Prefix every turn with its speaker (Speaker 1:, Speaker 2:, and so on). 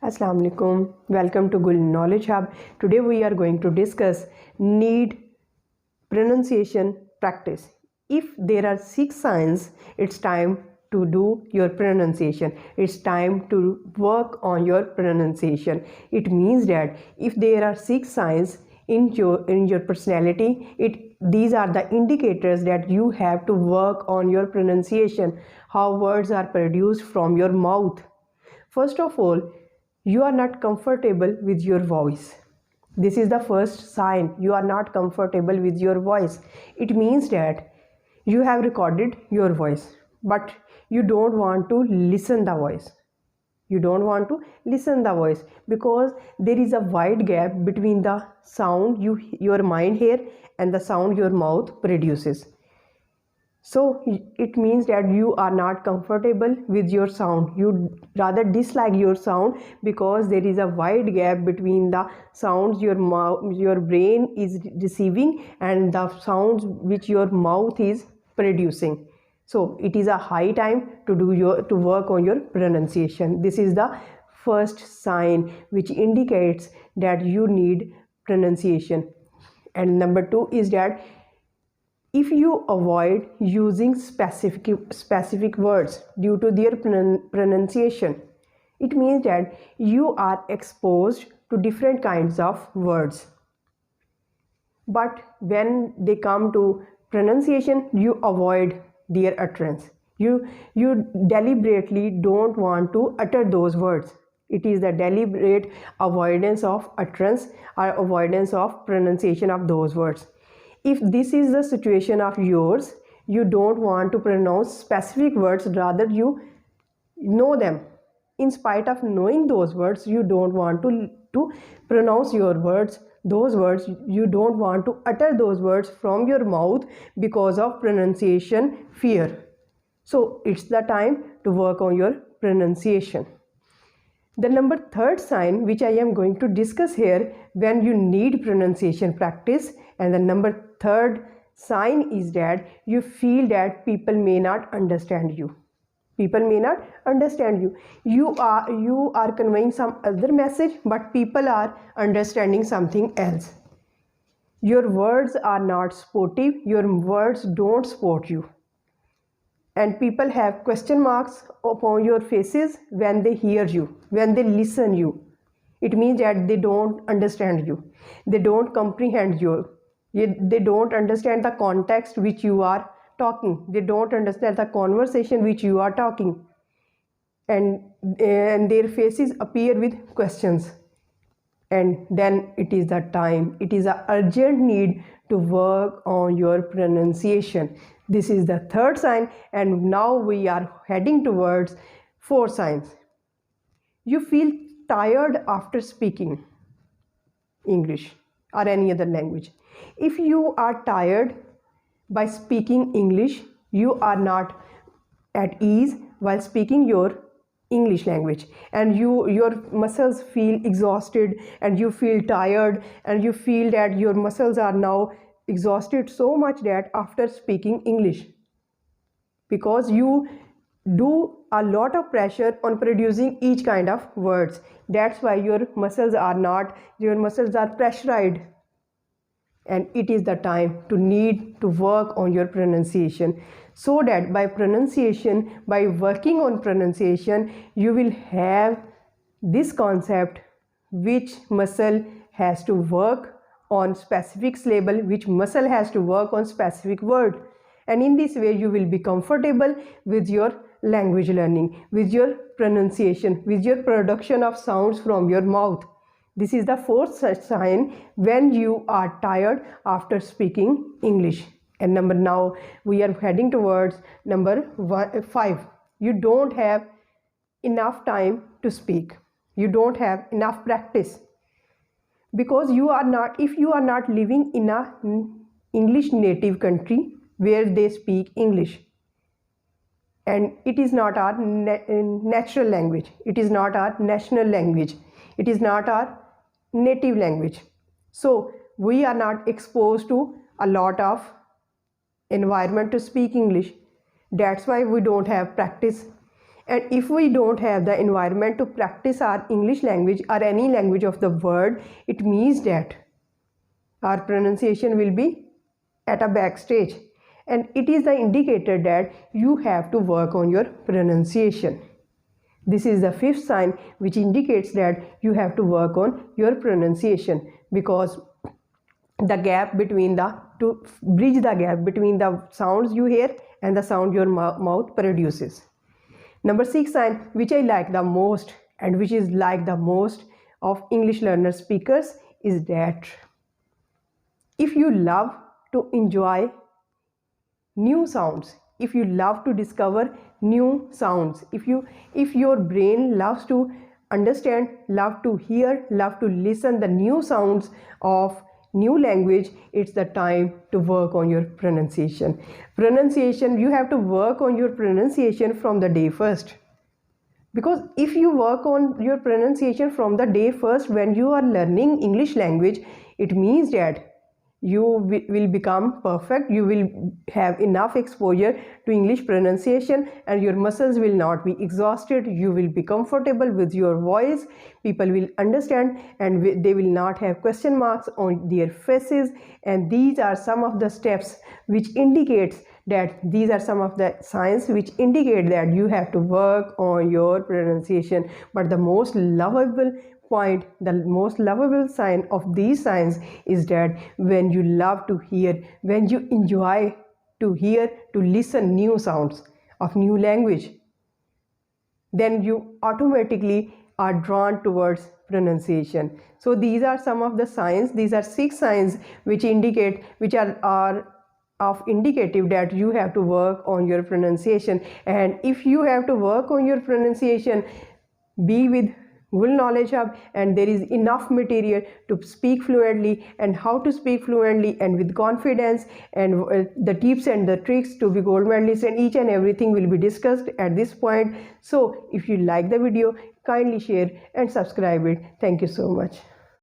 Speaker 1: Assalamu alaikum. Welcome to Gul Knowledge Hub. Today we are going to discuss need pronunciation practice. If there are 6 signs, it's time to do your pronunciation. It's time to work on your pronunciation. It means that if there are 6 signs in your personality, these are the indicators that you have to work on your pronunciation, how words are produced from your mouth. First of all, you are not comfortable with your voice. This is the first sign you are not comfortable with your voice. It means that you have recorded your voice, but you don't want to listen the voice. You don't want to listen the voice because there is a wide gap between the sound your mind hear and the sound your mouth produces. So it means that you are not comfortable with your sound. You rather dislike your sound because there is a wide gap between the sounds your brain is receiving and the sounds which your mouth is producing. So it is a high time to work on your pronunciation. This is the first sign which indicates that you need pronunciation. And number 2 is that if you avoid using specific words due to their pronunciation, it means that you are exposed to different kinds of words. But when they come to pronunciation, you avoid their utterance. You deliberately don't want to utter those words. It is the deliberate avoidance of utterance or avoidance of pronunciation of those words. If this is the situation of yours, you don't want to pronounce specific words, rather you know them. In spite of knowing those words, you don't want to pronounce your words. Those words, you don't want to utter those words from your mouth because of pronunciation fear. So it's the time to work on your pronunciation. The number 3rd sign which I am going to discuss here when you need pronunciation practice, and the number 3rd sign is that you feel that people may not understand you. People may not understand you. You are conveying some other message, but people are understanding something else. Your words are not sportive. Your words don't support you. And people have question marks upon your faces when they hear you, when they listen you. It means that they don't understand you. They don't comprehend you. They don't understand the context which you are talking. They don't understand the conversation which you are talking. And their faces appear with questions. And then it is the time. It is an urgent need to work on your pronunciation. This is the 3rd sign, and now we are heading towards 4 signs. You feel tired after speaking English or any other language. If you are tired by speaking English, you are not at ease while speaking your English language, and your muscles feel exhausted and you feel tired and you feel that your muscles are now exhausted so much that after speaking English, because you do a lot of pressure on producing each kind of words, that's why your muscles are pressurized, and it is the time to need to work on your pronunciation, so that by working on pronunciation, you will have this concept which muscle has to work on specific syllable, which muscle has to work on specific word. And in this way you will be comfortable with your language learning, with your pronunciation, with your production of sounds from your mouth. This is the 4th such sign when you are tired after speaking English. And now we are heading towards number 5. You don't have enough time to speak. You don't have enough practice. Because if you are not living in a English native country where they speak English, and it is not our natural language, it is not our national language, it is not our native language, so we are not exposed to a lot of environment to speak English. That's why we don't have practice. And if we don't have the environment to practice our English language or any language of the world, it means that our pronunciation will be at a backstage, and it is the indicator that you have to work on your pronunciation. This is the fifth sign which indicates that you have to work on your pronunciation, because the gap between to bridge the gap between the sounds you hear and the sound your mouth produces. Number 6 sign which I like the most and which is like the most of English learner speakers is that if you love to enjoy new sounds, if you love to discover new sounds, if your brain loves to understand, love to hear, love to listen the new sounds of new language, it's the time to work on your pronunciation. You have to work on your pronunciation from the day first, because if you work on your pronunciation from the day first when you are learning English language, it means that you will become perfect. You will have enough exposure to English pronunciation and your muscles will not be exhausted. You will be comfortable with your voice. People will understand and they will not have question marks on their faces. And these are some of the steps which indicates that these are some of the signs which indicate that you have to work on your pronunciation. But the most lovable point, the most lovable sign of these signs is that when you love to hear, when you enjoy to hear, to listen new sounds of new language, then you automatically are drawn towards pronunciation. So these are some of the signs. These are 6 signs which indicate, which are of indicative that you have to work on your pronunciation. And if you have to work on your pronunciation, be with Google Knowledge Hub, and there is enough material to speak fluently and how to speak fluently and with confidence, and the tips and the tricks to be gold medalist, and each and everything will be discussed at this point. So if you like the video, kindly share and subscribe it. Thank you so much.